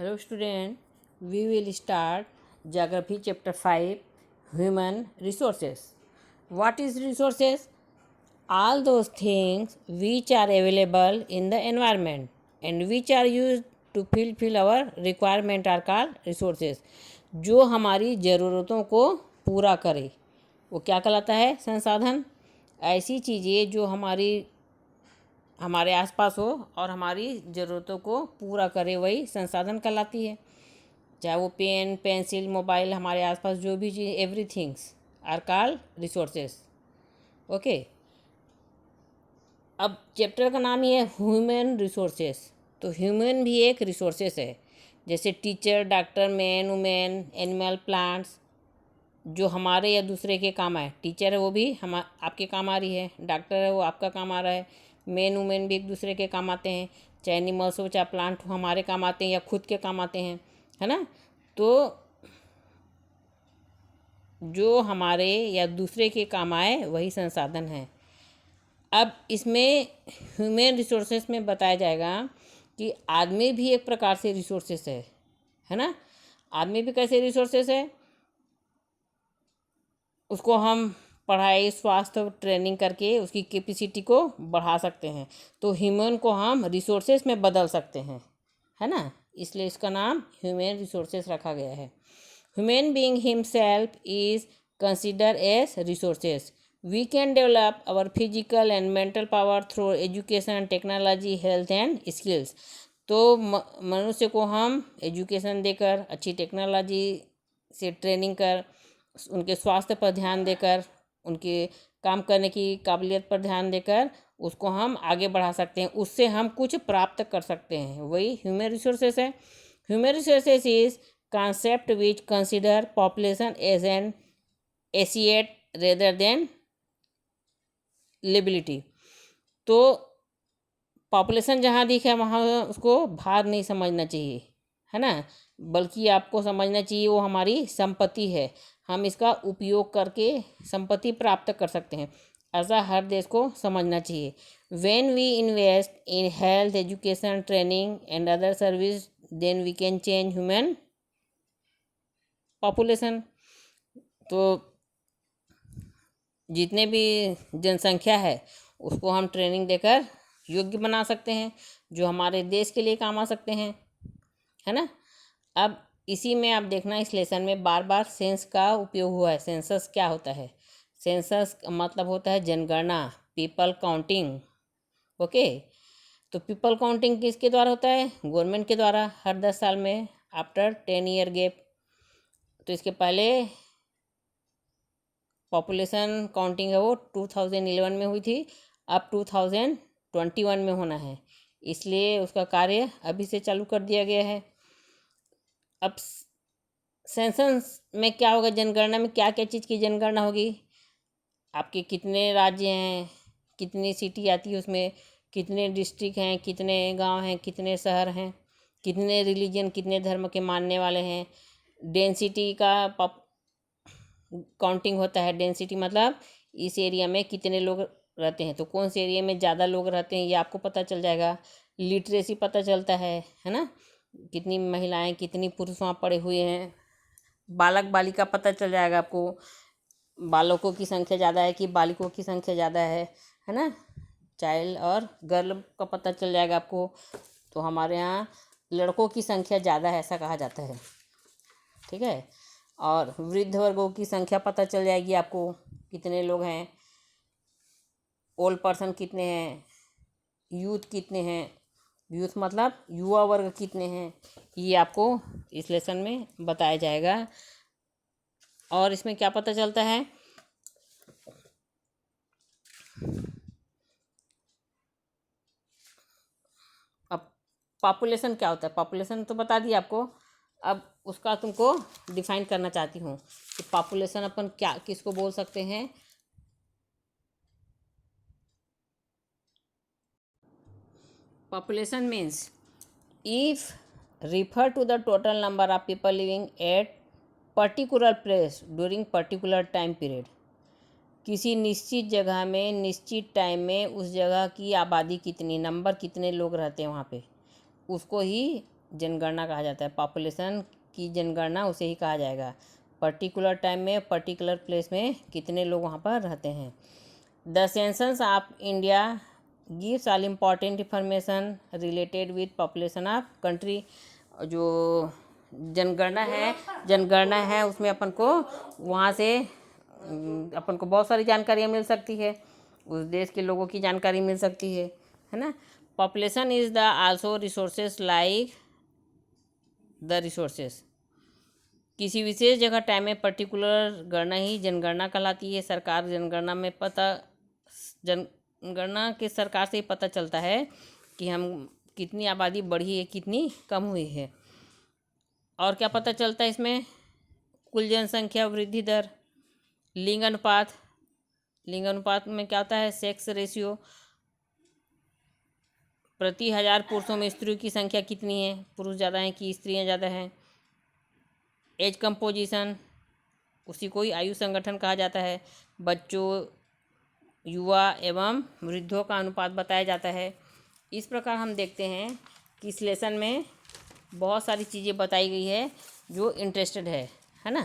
Hello student, we will start Geography chapter 5 Human Resources. What is resources? All those things which are available in the environment and which are used to fulfill our requirement are called resources. जो हमारी ज़रूरतों को पूरा करे वो क्या कहलाता है? संसाधन। ऐसी चीज़ें जो हमारे आसपास हो और हमारी ज़रूरतों को पूरा करे वही संसाधन कहलाती है। चाहे वो पेन, पेंसिल, मोबाइल, हमारे आसपास जो भी चीज़, everythings are called resources. Okay, अब चैप्टर का नाम ही है ह्यूमन रिसोर्सेस। तो ह्यूमन भी एक रिसोर्सेस है, जैसे teacher, doctor, man, women, animal, plants, जो हमारे या दूसरे के काम आए। टीचर है वो भी आपके काम आ रही है, डॉक्टर है वो आपका काम आ रहा है, मैन वुमेन भी एक दूसरे के काम आते हैं, चाहे एनिमल्स हो चाहे प्लांट हो, हमारे काम आते हैं या खुद के काम आते हैं, है ना। तो जो हमारे या दूसरे के काम आए वही संसाधन है। अब इसमें ह्यूमन रिसोर्सेस में बताया जाएगा कि आदमी भी एक प्रकार से रिसोर्सेस है ना। आदमी भी कैसे रिसोर्सेस है? उसको हम पढ़ाई, स्वास्थ्य, ट्रेनिंग करके उसकी कैपेसिटी को बढ़ा सकते हैं। तो ह्यूमन को हम रिसोर्सेस में बदल सकते हैं, है ना। इसलिए इसका नाम ह्यूमन रिसोर्सेस रखा गया है। Human being himself is consider as resources. We can develop our physical and mental power through education, technology, health and skills. तो मनुष्य को हम एजुकेशन देकर, अच्छी टेक्नोलॉजी से ट्रेनिंग कर, उनके स्वास्थ्य पर ध्यान देकर, उनके काम करने की काबिलियत पर ध्यान देकर उसको हम आगे बढ़ा सकते हैं, उससे हम कुछ प्राप्त कर सकते हैं। वही ह्यूमन रिसोर्सेस है। Human resources is concept which consider population as an asset rather than liability। तो पॉपुलेशन जहाँ दिखे वहाँ उसको भार नहीं समझना चाहिए, है ना, बल्कि आपको समझना चाहिए वो हमारी संपत्ति है, हम इसका उपयोग करके संपत्ति प्राप्त कर सकते हैं। ऐसा हर देश को समझना चाहिए। When we invest in health, education, training and other service, then we can change human population. तो जितने भी जनसंख्या है उसको हम ट्रेनिंग देकर योग्य बना सकते हैं, जो हमारे देश के लिए काम आ सकते हैं, है ना। अब इसी में आप देखना, इस लेसन में बार बार सेंस का उपयोग हुआ है। सेंसस क्या होता है? सेंसस का मतलब होता है जनगणना, पीपल काउंटिंग। ओके, तो पीपल काउंटिंग किसके द्वारा होता है? गवर्नमेंट के द्वारा, हर 10 साल में, आफ्टर 10 ईयर गैप। तो इसके पहले पॉपुलेशन काउंटिंग है वो 2011 में हुई थी, अब 2021 में होना है, इसलिए उसका कार्य अभी से चालू कर दिया गया है। अब सेंसस में क्या होगा? जनगणना में क्या क्या चीज़ की जनगणना होगी? आपके कितने राज्य हैं, कितनी सिटी आती है उसमें, कितने डिस्ट्रिक्ट हैं, कितने गांव हैं, कितने शहर हैं, कितने रिलीजन, कितने धर्म के मानने वाले हैं। डेंसिटी का काउंटिंग होता है। डेंसिटी मतलब इस एरिया में कितने लोग रहते हैं, तो कौन से एरिया में ज़्यादा लोग रहते हैं ये आपको पता चल जाएगा। लिटरेसी पता चलता है ना, कितनी महिलाएं, कितनी पुरुष वहाँ पड़े हुए हैं। बालक बालिका पता चल जाएगा आपको, बालकों की संख्या ज़्यादा है कि बालिकों की संख्या ज़्यादा है ना। चाइल्ड और गर्ल का पता चल जाएगा आपको। तो हमारे यहाँ लड़कों की संख्या ज़्यादा है ऐसा कहा जाता है, ठीक है। और वृद्ध वर्गों की संख्या पता चल जाएगी आपको, कितने लोग हैं, ओल्ड पर्सन कितने हैं, यूथ कितने हैं, यूथ मतलब युवा वर्ग कितने हैं, ये आपको इस लेसन में बताया जाएगा। और इसमें क्या पता चलता है? अब पॉपुलेशन क्या होता है? पॉपुलेशन तो बता दिया आपको, अब उसका तुमको डिफाइन करना चाहती हूँ कि पॉपुलेशन अपन क्या किसको बोल सकते हैं। Population means if refer to the total number of people living at particular place during particular time period। किसी निश्चित जगह में निश्चित टाइम में उस जगह की आबादी कितनी, नंबर कितने लोग रहते हैं वहाँ पे, उसको ही जनगणना कहा जाता है। पॉपुलेशन की जनगणना उसे ही कहा जाएगा। पर्टिकुलर टाइम में पर्टिकुलर प्लेस में कितने लोग वहाँ पर रहते हैं। The census of India gives all important information related with population of country. जो जनगणना है उसमें अपन को वहाँ से अपन को बहुत सारी जानकारियाँ मिल सकती है, उस देश के लोगों की जानकारी मिल सकती है ना। Population is the also resources like the resources. किसी विशेष जगह टाइम में पर्टिकुलर गणना ही जनगणना कहलाती है। सरकार जनगणना के सरकार से ही पता चलता है कि हम कितनी आबादी बढ़ी है, कितनी कम हुई है। और क्या पता चलता है इसमें? कुल जनसंख्या वृद्धि दर, लिंग अनुपात में क्या होता है? सेक्स रेशियो, प्रति 1000 पुरुषों में स्त्रियों की संख्या कितनी है, पुरुष ज़्यादा हैं कि स्त्रियां ज़्यादा हैं। एज कंपोजिशन, उसी को ही आयु संगठन कहा जाता है। बच्चों, युवा एवं वृद्धों का अनुपात बताया जाता है। इस प्रकार हम देखते हैं कि इस लेसन में बहुत सारी चीज़ें बताई गई है जो इंटरेस्टेड है ना।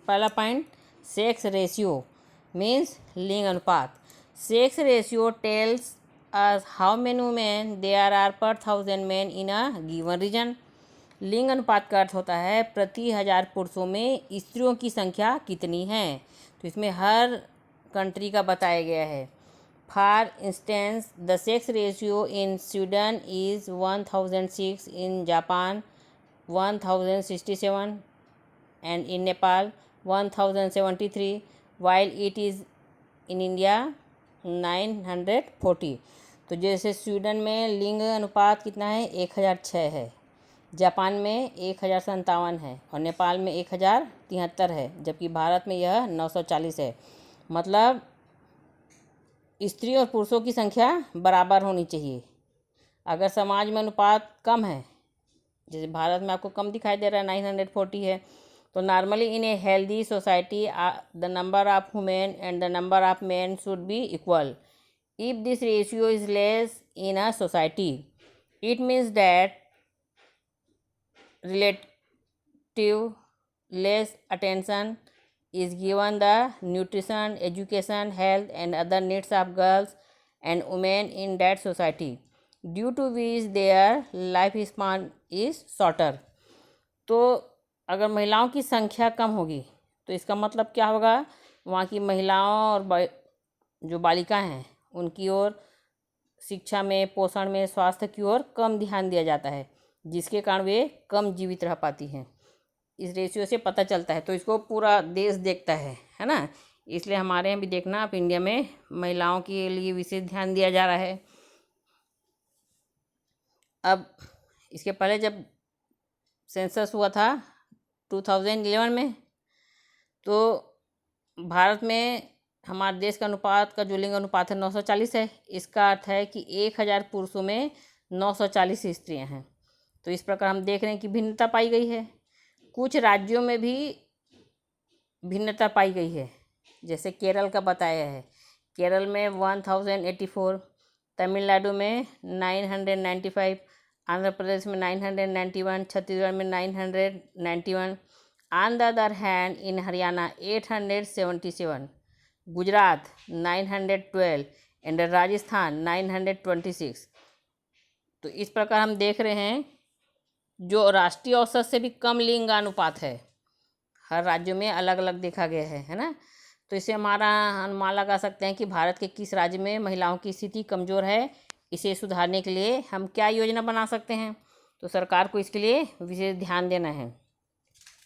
पहला पॉइंट, सेक्स रेशियो मीन्स लिंग अनुपात। Sex ratio tells us how many women there are per 1000 men in a given region. लिंग अनुपात का अर्थ होता है प्रति 1000 पुरुषों में स्त्रियों की संख्या कितनी है। तो इसमें हर कंट्री का बताया गया है। For instance the sex ratio in Sweden is 1006, in Japan 1067 and in Nepal 1073, while it is in India 940। तो जैसे स्वीडन में लिंग अनुपात कितना है? 1006 है, जापान में 1057 है और नेपाल में 1073 है, जबकि भारत में यह 940 है। मतलब स्त्री और पुरुषों की संख्या बराबर होनी चाहिए। अगर समाज में अनुपात कम है, जैसे भारत में आपको कम दिखाई दे रहा है 940 है, तो normally in a healthy society the number of women and the number of main should be equal. If this ratio is less in a society it means that relative less attention is given the nutrition, education, health and other needs of girls and women in that society, due to which their lifespan is shorter। तो अगर महिलाओं की संख्या कम होगी तो इसका मतलब क्या होगा? वहाँ की महिलाओं और जो बालिकाएं हैं उनकी ओर शिक्षा में, पोषण में, स्वास्थ्य की ओर कम ध्यान दिया जाता है, जिसके कारण वे कम जीवित रह पाती हैं। इस रेशियो से पता चलता है। तो इसको पूरा देश देखता है ना। इसलिए हमारे यहाँ भी देखना, आप इंडिया में महिलाओं के लिए विशेष ध्यान दिया जा रहा है। अब इसके पहले जब सेंसस हुआ था 2011 में, तो भारत में हमारे देश का अनुपात का जो लिंग अनुपात है 940 है। इसका अर्थ है कि 1000 पुरुषों में 940 स्त्रियां हैं। तो इस प्रकार हम देख रहे हैं कि भिन्नता पाई गई है। कुछ राज्यों में भी भिन्नता पाई गई है, जैसे केरल का बताया है। केरल में 1084, तमिलनाडु में 995, आंध्र प्रदेश में 991, छत्तीसगढ़ में 991। On the other hand in Haryana 877, Gujarat 912 and Rajasthan 926। तो इस प्रकार हम देख रहे हैं जो राष्ट्रीय औसत से भी कम लिंगानुपात है। हर राज्यों में अलग अलग देखा गया है ना। तो इससे हमारा अनुमान लगा सकते हैं कि भारत के किस राज्य में महिलाओं की स्थिति कमज़ोर है। इसे सुधारने के लिए हम क्या योजना बना सकते हैं? तो सरकार को इसके लिए विशेष ध्यान देना है,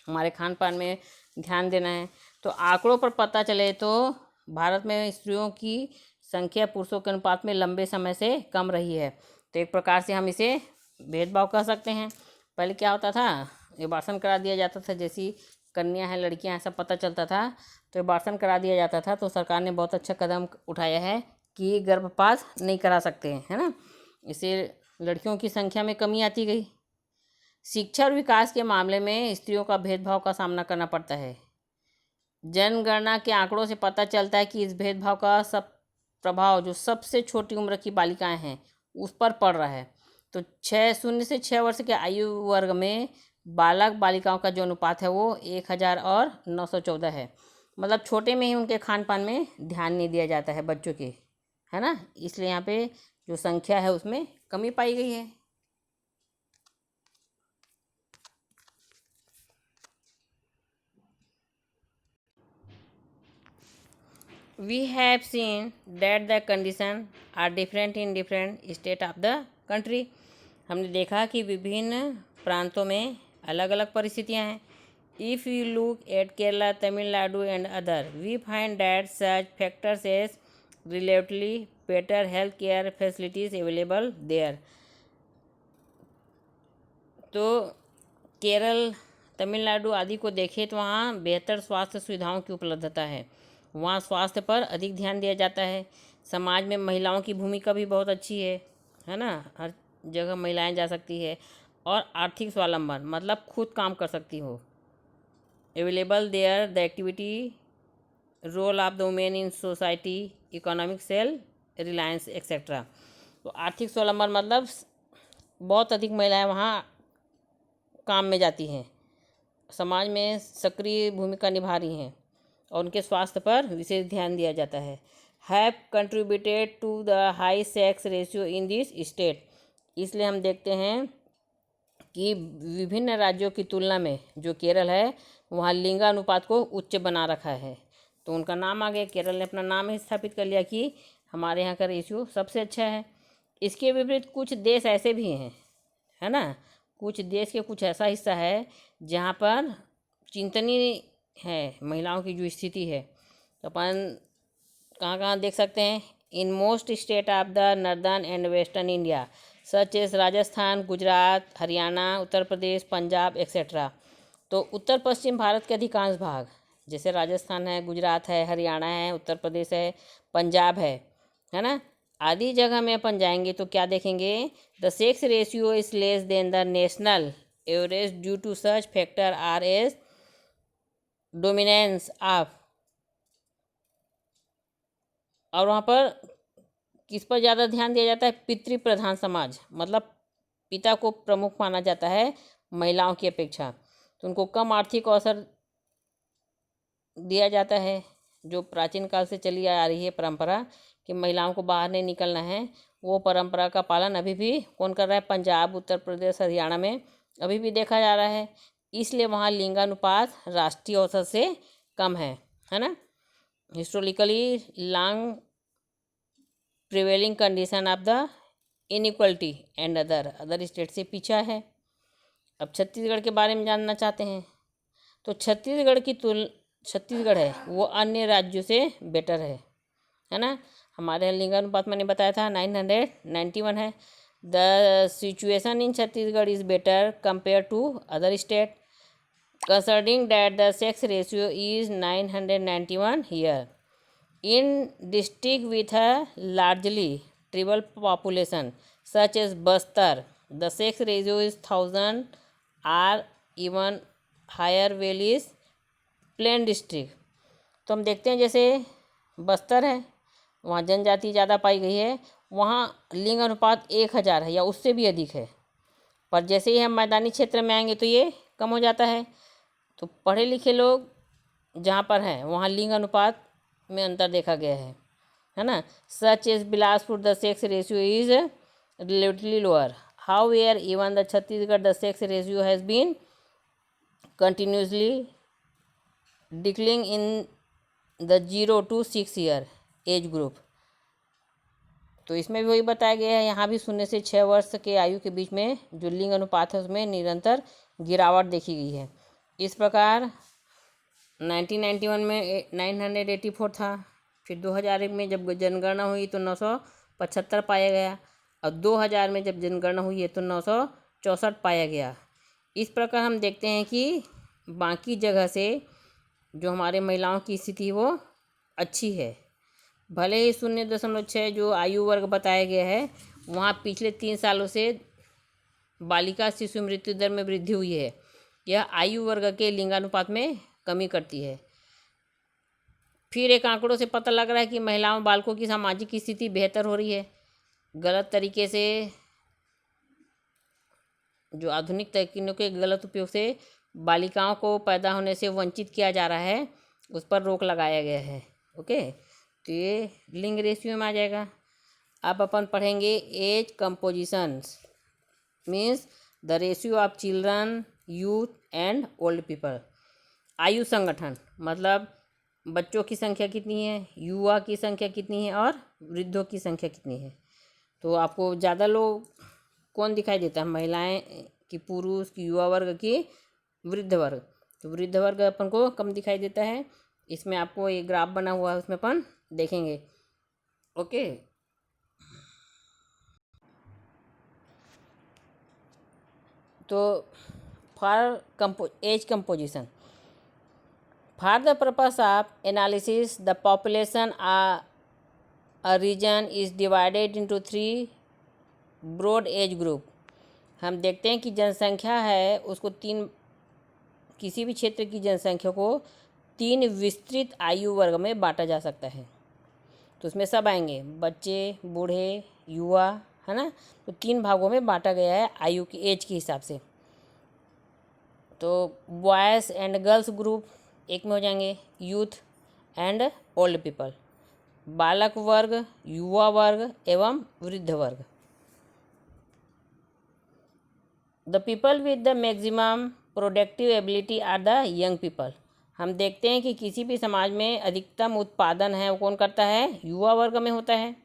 हमारे खान पान में ध्यान देना है। तो आंकड़ों पर पता चले तो भारत में स्त्रियों की संख्या पुरुषों के अनुपात में लंबे समय से कम रही है। तो एक प्रकार से हम इसे भेदभाव कह सकते हैं। पहले क्या होता था? एबार्शन करा दिया जाता था, जैसी कन्या है, लड़कियां, ऐसा पता चलता था तो एबार्शन करा दिया जाता था। तो सरकार ने बहुत अच्छा कदम उठाया है कि गर्भपात नहीं करा सकते हैं, है ना। इससे लड़कियों की संख्या में कमी आती गई। शिक्षा और विकास के मामले में स्त्रियों का भेदभाव का सामना करना पड़ता है। जनगणना के आंकड़ों से पता चलता है कि इस भेदभाव का प्रभाव जो सबसे छोटी उम्र की बालिकाएं हैं उस पर पड़ रहा है। तो 0 से 6 वर्ष के आयु वर्ग में बालक बालिकाओं का जो अनुपात है वो 1000 और 914 है। मतलब छोटे में ही उनके खान पान में ध्यान नहीं दिया जाता है बच्चों के, है ना, इसलिए यहाँ पे जो संख्या है उसमें कमी पाई गई है। We have seen that the conditions are different in different state of the country. हमने देखा कि विभिन्न प्रांतों में अलग अलग परिस्थितियां हैं। If you look at Kerala, Tamil Nadu and other, we find that such factors as relatively better health care facilities available there. तो केरल, तमिलनाडु आदि को देखें तो वहाँ बेहतर स्वास्थ्य सुविधाओं की उपलब्धता है। वहाँ स्वास्थ्य पर अधिक ध्यान दिया जाता है। समाज में महिलाओं की भूमिका भी बहुत अच्छी है ना, हर जगह महिलाएं जा सकती है। और आर्थिक स्वावलंबन मतलब खुद काम कर सकती हो। Available there the activity role of the women in society, economic self reliance etcetera. तो आर्थिक स्वावलंबन मतलब बहुत अधिक महिलाएं वहाँ काम में जाती हैं, समाज में सक्रिय भूमिका निभा रही हैं और उनके स्वास्थ्य पर विशेष ध्यान दिया जाता है। Have contributed to the high sex ratio in this state. इसलिए हम देखते हैं कि विभिन्न राज्यों की तुलना में जो केरल है वहाँ लिंगानुपात को उच्च बना रखा है। तो उनका नाम आ गया, केरल ने अपना नाम ही स्थापित कर लिया कि हमारे यहाँ का रेशियो सबसे अच्छा है। इसके विपरीत कुछ देश ऐसे भी हैं, है ना, कुछ देश के कुछ ऐसा हिस्सा है जहाँ पर चिंतनीय है महिलाओं की जो स्थिति है। तो अपन कहाँ देख सकते हैं, in most state of the northern and western India such as Rajasthan, Gujarat, Haryana, Uttar Pradesh, Punjab etcetera. तो उत्तर पश्चिम भारत के अधिकांश भाग जैसे राजस्थान है, गुजरात है, हरियाणा है, उत्तर प्रदेश है, पंजाब है ना, आदि जगह में अपन जाएंगे तो क्या देखेंगे, the sex ratio is less than the national average due to such factor are as dominance of. और वहाँ पर किस पर ज़्यादा ध्यान दिया जाता है, पितृ प्रधान समाज, मतलब पिता को प्रमुख माना जाता है महिलाओं की अपेक्षा। तो उनको कम आर्थिक अवसर दिया जाता है। जो प्राचीन काल से चली आ रही है परंपरा कि महिलाओं को बाहर नहीं निकलना है, वो परंपरा का पालन अभी भी कौन कर रहा है, पंजाब, उत्तर प्रदेश, हरियाणा में अभी भी जा रहा है। इसलिए वहाँ लिंगानुपात राष्ट्रीय औसत से कम है ना। Historically long prevailing condition of the inequality and other state से पीछा है। अब छत्तीसगढ़ के बारे में जानना चाहते हैं तो छत्तीसगढ़ है वो अन्य राज्यों से बेटर है ना। हमारे यहाँ लिंगानुपात मैंने बताया था 991 है। The situation in Chhattisgarh is better compare to other state considering that the sex ratio is 991 here. In district with a largely tribal population such as Bastar, the sex ratio is 1000 or even higher values plain district। तो हम देखते हैं जैसे बस्तर है वहाँ जनजाति ज़्यादा पाई गई है, वहाँ लिंग अनुपात 1000 है या उससे भी अधिक है। पर जैसे ही हम मैदानी क्षेत्र में आएंगे तो ये कम हो जाता है। तो पढ़े लिखे लोग जहाँ पर हैं वहाँ लिंग अनुपात में अंतर देखा गया है ना। Such as Bilaspur the sex ratio is relatively lower, however even the Chhattisgarh the sex ratio has been continuously declining in the 0 to 6 year age group. तो इसमें भी वही बताया गया है, यहाँ भी 0 से 6 वर्ष के आयु के बीच में जो लिंग अनुपात है उसमें निरंतर गिरावट देखी गई है। इस प्रकार 1991 में 984 था, फिर 2001 में जब जनगणना हुई तो 975 पाया गया, और 2000 में जब जनगणना हुई है तो 964 पाया गया। इस प्रकार हम देखते हैं कि बाकी जगह से जो हमारे महिलाओं की स्थिति वो अच्छी है। भले ही 0.6 जो आयु वर्ग बताया गया है वहाँ पिछले 3 सालों से बालिका शिशु मृत्यु दर में वृद्धि हुई है, यह आयु वर्ग के लिंगानुपात में कमी करती है। फिर एक आंकड़ों से पता लग रहा है कि महिलाओं बालकों की सामाजिक स्थिति बेहतर हो रही है। गलत तरीके से, जो आधुनिक तकनीकों के गलत उपयोग से बालिकाओं को पैदा होने से वंचित किया जा रहा है, उस पर रोक लगाया गया है। ओके, तो ये लिंग रेशियो में आ जाएगा। अब अपन पढ़ेंगे age compositions, means the ratio of children, youth and old people. आयु संगठन मतलब बच्चों की संख्या कितनी है, युवा की संख्या कितनी है और वृद्धों की संख्या कितनी है। तो आपको ज़्यादा लोग कौन दिखाई देता है, महिलाएं कि पुरुष की, युवा वर्ग की, वृद्ध वर्ग। तो वृद्ध वर्ग अपन को कम दिखाई देता है। इसमें आपको एक ग्राफ बना हुआ है, उसमें अपन देखेंगे। ओके, तो for age composition, for the purpose of analysis, the population a region is divided into 3 broad age group। हम देखते हैं कि जनसंख्या है उसको किसी भी क्षेत्र की जनसंख्या को 3 विस्तृत आयु वर्ग में बांटा जा सकता है। तो उसमें सब आएंगे, बच्चे, बूढ़े, युवा, है ना। तो 3 भागों में बांटा गया है आयु की, एज के हिसाब से। तो बॉयज़ एंड गर्ल्स ग्रुप एक में हो जाएंगे, यूथ एंड ओल्ड पीपल, बालक वर्ग, युवा वर्ग एवं वृद्ध वर्ग। The people with the maximum productive ability are the young people. हम देखते हैं कि किसी भी समाज में अधिकतम उत्पादन है वो कौन करता है, युवा वर्ग में होता है।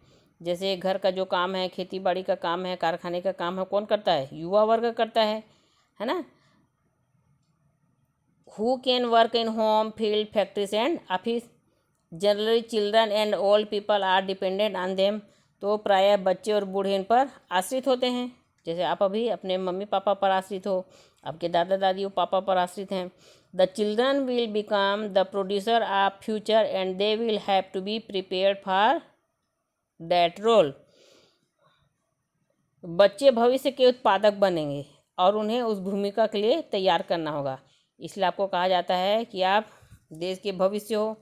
जैसे घर का जो काम है, खेती बाड़ी का काम है, कारखाने का काम है, कौन करता है, युवा वर्ग करता है ना। Who can work in home, field, factories and office? Generally children and old people are dependent on them। तो प्रायः बच्चे और बूढ़े इन पर आश्रित होते हैं। जैसे आप अभी अपने मम्मी पापा पर आश्रित हो, आपके दादा दादी पापा पर आश्रित हैं। The children will become the producer of future and they will have to be prepared for that role. बच्चे भविष्य के उत्पादक बनेंगे और उन्हें उस भूमिका के लिए तैयार करना होगा। इसलिए आपको कहा जाता है कि आप देश के भविष्य हो।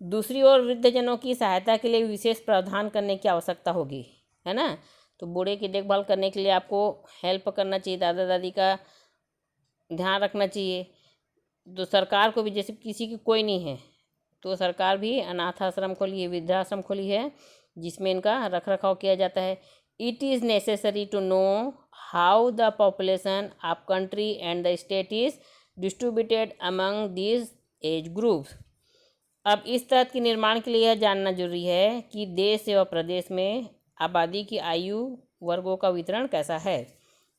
दूसरी ओर वृद्धजनों की सहायता के लिए विशेष प्रावधान करने की आवश्यकता होगी, है ना। तो बूढ़े की देखभाल करने के लिए आपको हेल्प करना चाहिए, दादा दादी का ध्यान रखना चाहिए। तो सरकार को भी, जैसे किसी की कोई नहीं है तो सरकार भी अनाथ आश्रम खोली है, वृद्धाश्रम खोली है, जिसमें इनका रख रखाव किया जाता है। It is necessary to know how the population of country and the state is distributed among these age groups. अब इस तथ्य के निर्माण के लिए यह जानना जरूरी है कि देश एवं प्रदेश में आबादी की आयु वर्गों का वितरण कैसा है।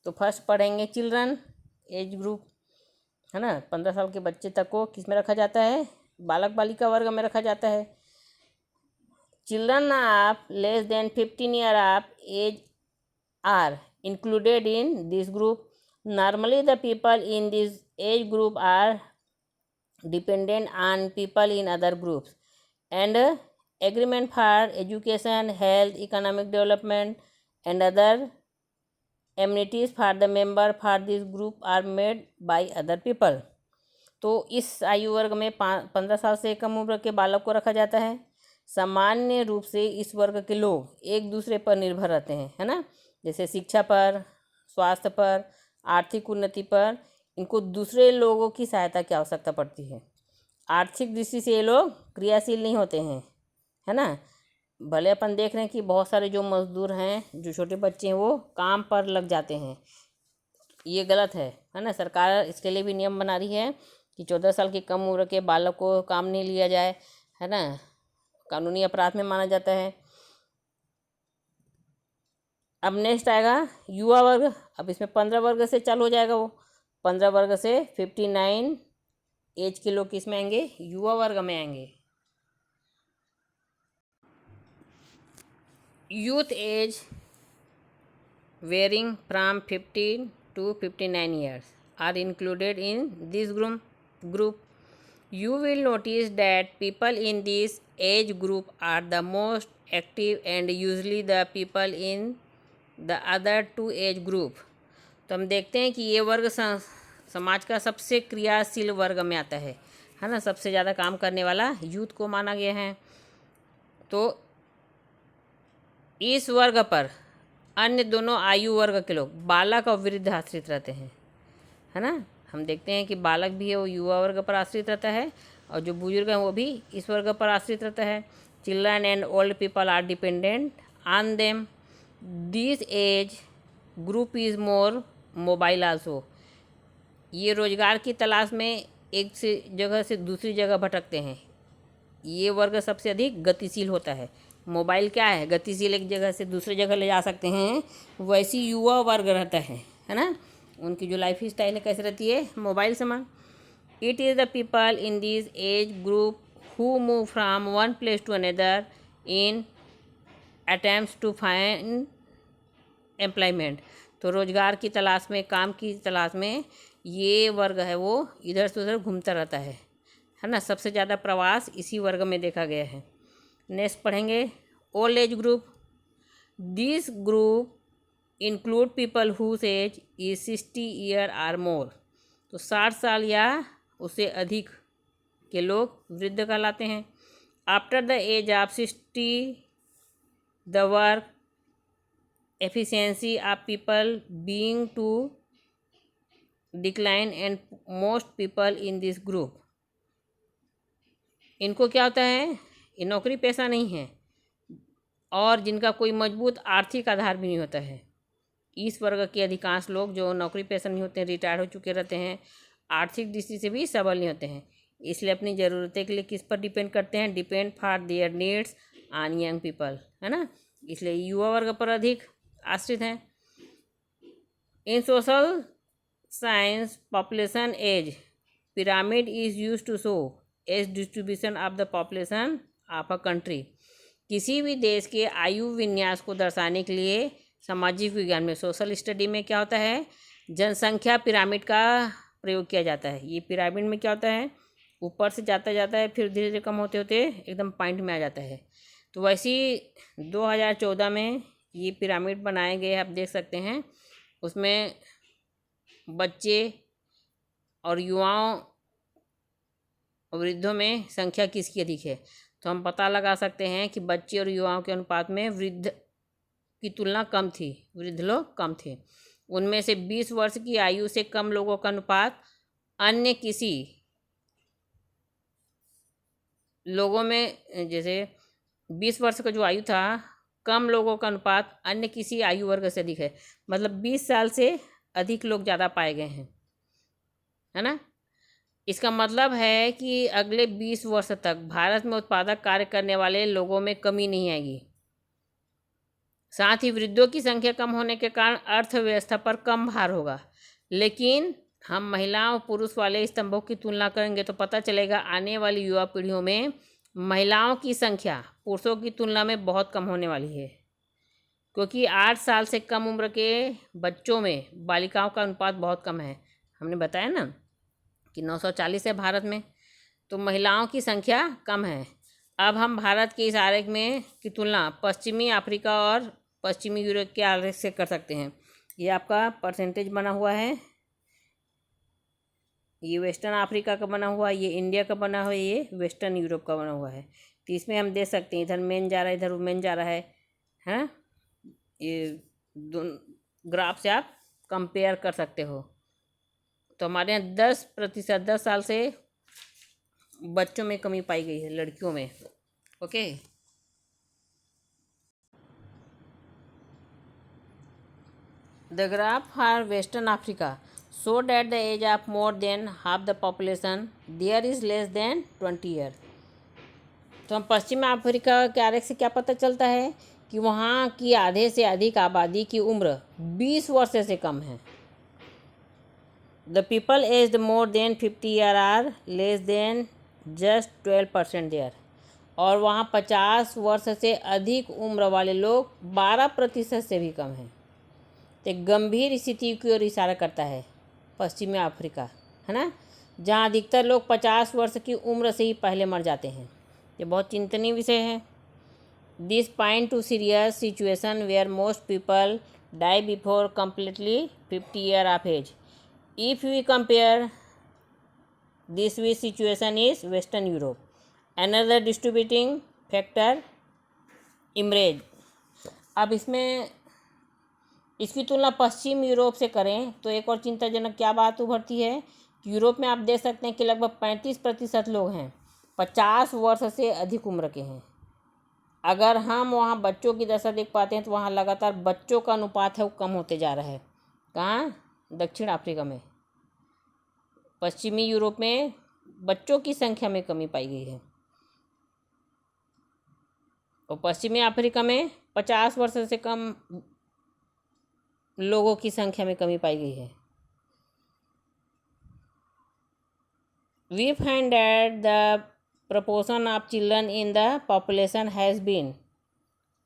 तो फर्स्ट पढ़ेंगे चिल्ड्रन एज ग्रुप, है ना। 15 साल के बच्चे तक को किस में रखा जाता है, बालक बालिका वर्ग में रखा जाता है। Children of less than 15 year of age are included in this group. Normally the people in this age group are dependent on people in other groups, and agreement for education, health, economic development and other amenities for the member for this group are made by other people। तो इस आयु वर्ग में 15 साल से कम उम्र के बालक को रखा जाता है। सामान्य रूप से इस वर्ग के लोग एक दूसरे पर निर्भर रहते हैं, है ना। जैसे शिक्षा पर, स्वास्थ्य पर, आर्थिक उन्नति पर इनको दूसरे लोगों की सहायता की आवश्यकता पड़ती है। आर्थिक दृष्टि से ये लोग क्रियाशील नहीं होते हैं, है ना। भले अपन देख रहे हैं कि बहुत सारे जो मजदूर हैं, जो छोटे बच्चे हैं, वो काम पर लग जाते हैं, ये गलत है ना। सरकार इसके लिए भी नियम बना रही है कि 14 साल की कम उम्र के बालक को काम नहीं लिया जाए, है ना, कानूनी अपराध में माना जाता है। अब नेक्स्ट आएगा युवा वर्ग। अब इसमें 15 वर्ग से चालू हो जाएगा, वो 15 वर्ग से 59 एज के लोग किस में आएंगे, युवा वर्ग में आएंगे। Youth age varying from 15 to 59 years are included in this group. You will notice that people in this age group are the most active and usually the people in the other two age group। तो हम देखते हैं कि ये वर्ग समाज का सबसे क्रियाशील वर्ग में आता है, है ना, सबसे ज़्यादा काम करने वाला यूथ को माना गया है। तो इस वर्ग पर अन्य दोनों आयु वर्ग के लोग, बालक और वृद्ध, आश्रित रहते हैं, है ना। हम देखते हैं कि बालक भी है वो युवा वर्ग पर आश्रित रहता है, और जो बुजुर्ग हैं वो भी इस वर्ग पर आश्रित रहता है। Children and old people are dependent on them. This age group is more mobile also. ये रोजगार की तलाश में एक से जगह से दूसरी जगह भटकते हैं। ये वर्ग सबसे अधिक गतिशील होता है। मोबाइल क्या है, गतिशील, एक जगह से दूसरी जगह ले जा सकते हैं। वैसी युवा वर्ग रहता है ना। उनकी जो लाइफ स्टाइल है कैसे रहती है, मोबाइल समान। It is the people in this age group who move from one place to another in attempts to find employment. तो रोजगार की तलाश में, काम की तलाश में ये वर्ग है वो इधर से उधर घूमता रहता है ना। सबसे ज़्यादा प्रवास इसी वर्ग में देखा गया है। नेक्स्ट पढ़ेंगे old age group. This group include people whose age is 60 year or more. तो 60 साल या उससे अधिक के लोग वृद्ध कहलाते हैं। After the age of 60 the work efficiency of people being to decline and most people in this group, इनको क्या होता है, ये नौकरी पेशा नहीं है और जिनका कोई मजबूत आर्थिक आधार भी नहीं होता है। इस वर्ग के अधिकांश लोग जो नौकरी पेशा नहीं होते हैं, रिटायर हो चुके रहते हैं, आर्थिक दृष्टि से भी सबल नहीं होते हैं, इसलिए अपनी ज़रूरतें के लिए किस पर डिपेंड करते हैं, depend for their needs on young people, है ना। इसलिए युवा वर्ग पर अधिक आश्रित हैं। In social science population age pyramid is use to show age distribution of the population of a country. किसी भी देश के आयु विन्यास को दर्शाने के लिए सामाजिक विज्ञान में, सोशल स्टडी में क्या होता है, जनसंख्या पिरामिड का प्रयोग किया जाता है। ये पिरामिड में क्या होता है, ऊपर से जाता जाता है, फिर धीरे धीरे कम होते होते एकदम पॉइंट में आ जाता है। तो वैसे 2014 में ये पिरामिड बनाए गए, आप देख सकते हैं। उसमें बच्चे और युवाओं और वृद्धों में संख्या किसकी अधिक है, तो हम पता लगा सकते हैं कि बच्चे और युवाओं के अनुपात में वृद्ध की तुलना कम थी, वृद्ध लोग कम थे। उनमें से 20 वर्ष की आयु से कम लोगों का अनुपात अन्य किसी लोगों में, जैसे 20 वर्ष का जो आयु था, कम लोगों का अनुपात अन्य किसी आयु वर्ग से अधिक है। मतलब 20 साल से अधिक लोग ज़्यादा पाए गए हैं, है ना। इसका मतलब है कि अगले 20 वर्ष तक भारत में उत्पादक कार्य करने वाले लोगों में कमी नहीं आएगी। साथ ही वृद्धों की संख्या कम होने के कारण अर्थव्यवस्था पर कम भार होगा। लेकिन हम महिलाओं और पुरुष वाले स्तंभों की तुलना करेंगे तो पता चलेगा आने वाली युवा पीढ़ियों में महिलाओं की संख्या पुरुषों की तुलना में बहुत कम होने वाली है, क्योंकि 8 साल से कम उम्र के बच्चों में बालिकाओं का अनुपात बहुत कम है। हमने बताया ना कि 940 है भारत में, तो महिलाओं की संख्या कम है। अब हम भारत के इस आरेख में की तुलना पश्चिमी अफ्रीका और पश्चिमी यूरोप के आरेख से कर सकते हैं। ये आपका परसेंटेज बना हुआ है, ये वेस्टर्न अफ्रीका का बना हुआ है, ये इंडिया का बना हुआ है, ये वेस्टर्न यूरोप का बना हुआ है। तो इसमें हम देख सकते हैं इधर मेन जा रहा है, इधर वुमेन जा रहा है ना। ये दोनों ग्राफ से आप कंपेयर कर सकते हो। तो हमारे यहाँ 10% 10 साल से बच्चों में कमी पाई गई है, लड़कियों में। Okay, the graph for western Africa so that the age of more than half the population there is less than 20 year। तो हम पश्चिम अफ्रीका के आरेख से क्या पता चलता है कि वहाँ की आधे से अधिक आबादी की उम्र 20 वर्ष से कम है। The people age more than 50 year are less than just 12% there. और वहाँ 50 वर्ष से अधिक उम्र वाले लोग 12% से भी कम हैं। तो एक गंभीर स्थिति की ओर इशारा करता है पश्चिमी अफ्रीका, है ना, जहाँ अधिकतर लोग 50 वर्ष की उम्र से ही पहले मर जाते हैं। ये बहुत चिंतनीय विषय है। This point to serious situation where most people die before completely 50 year of age. If we compare this which situation is western Europe. Another distributing factor emerge. अब इसमें इसकी तुलना पश्चिम यूरोप से करें तो एक और चिंताजनक क्या बात उभरती है कि यूरोप में आप देख सकते हैं कि लगभग 35% लोग हैं 50 वर्ष से अधिक उम्र के हैं. अगर हम वहाँ बच्चों की दशा देख पाते हैं तो वहाँ लगातार बच्चों का अनुपात है वो कम होते जा रहा है. कहाँ? दक्षिण अफ्रीका में. पश्चिमी यूरोप में बच्चों की संख्या में कमी पाई गई है और पश्चिमी अफ्रीका में 50 वर्ष से कम लोगों की संख्या में कमी पाई गई है. We find that the proportion of children in the population has been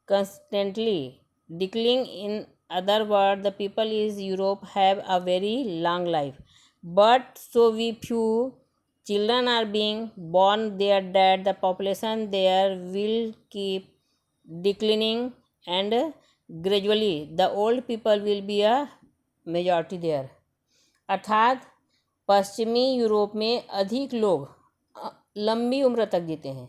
constantly declining. In other words, the people in Europe have a very long life, but so few children are being born there that the population there will keep declining, and gradually the old people will be a majority there. अर्थात पश्चिमी Europe में अधिक लोग लंबी उम्र तक जीते हैं,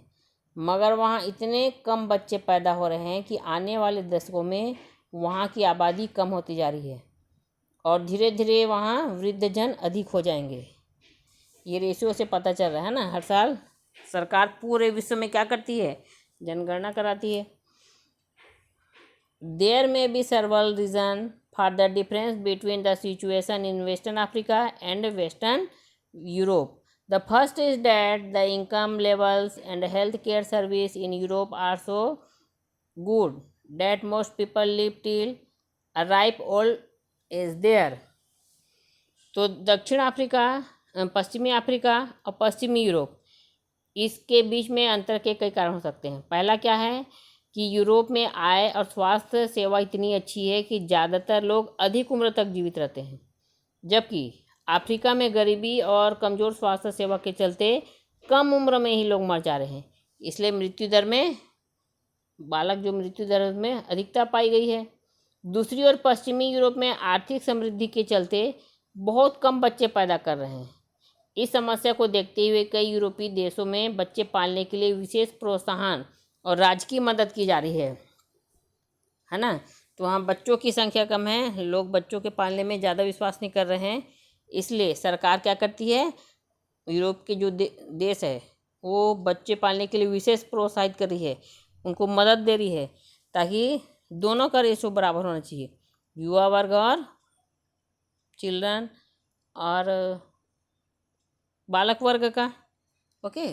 मगर वहाँ इतने कम बच्चे पैदा हो रहे हैं कि आने वाले दशकों में वहाँ की आबादी कम होती जा रही है और धीरे धीरे वहाँ वृद्धजन अधिक हो जाएंगे. ये रेशियो से पता चल रहा है ना. हर साल सरकार पूरे विश्व में क्या करती है? जनगणना कराती है. There may be several reasons for the difference between the situation in Western Africa and Western Europe. The first is that the income levels and healthcare service in Europe are so good that most people live till a ripe old age there. तो दक्षिण Africa, पश्चिमी Africa और पश्चिमी Europe, इसके बीच में अंतर के कई कारण हो सकते हैं. पहला क्या है कि यूरोप में आय और स्वास्थ्य सेवा इतनी अच्छी है कि ज़्यादातर लोग अधिक उम्र तक जीवित रहते हैं, जबकि अफ्रीका में गरीबी और कमज़ोर स्वास्थ्य सेवा के चलते कम उम्र में ही लोग मर जा रहे हैं. इसलिए मृत्यु दर में मृत्यु दर में अधिकता पाई गई है. दूसरी ओर पश्चिमी यूरोप में आर्थिक समृद्धि के चलते बहुत कम बच्चे पैदा कर रहे हैं. इस समस्या को देखते हुए कई यूरोपीय देशों में बच्चे पालने के लिए विशेष प्रोत्साहन और राजकीय मदद की जा रही है ना. तो वहाँ बच्चों की संख्या कम है, लोग बच्चों के पालने में ज़्यादा विश्वास नहीं कर रहे हैं. इसलिए सरकार क्या करती है? यूरोप के जो देश है वो बच्चे पालने के लिए विशेष प्रोत्साहित कर रही है, उनको मदद दे रही है, ताकि दोनों का रेशो बराबर होना चाहिए, युवा वर्ग और चिल्ड्रन और बालक वर्ग का. ओके.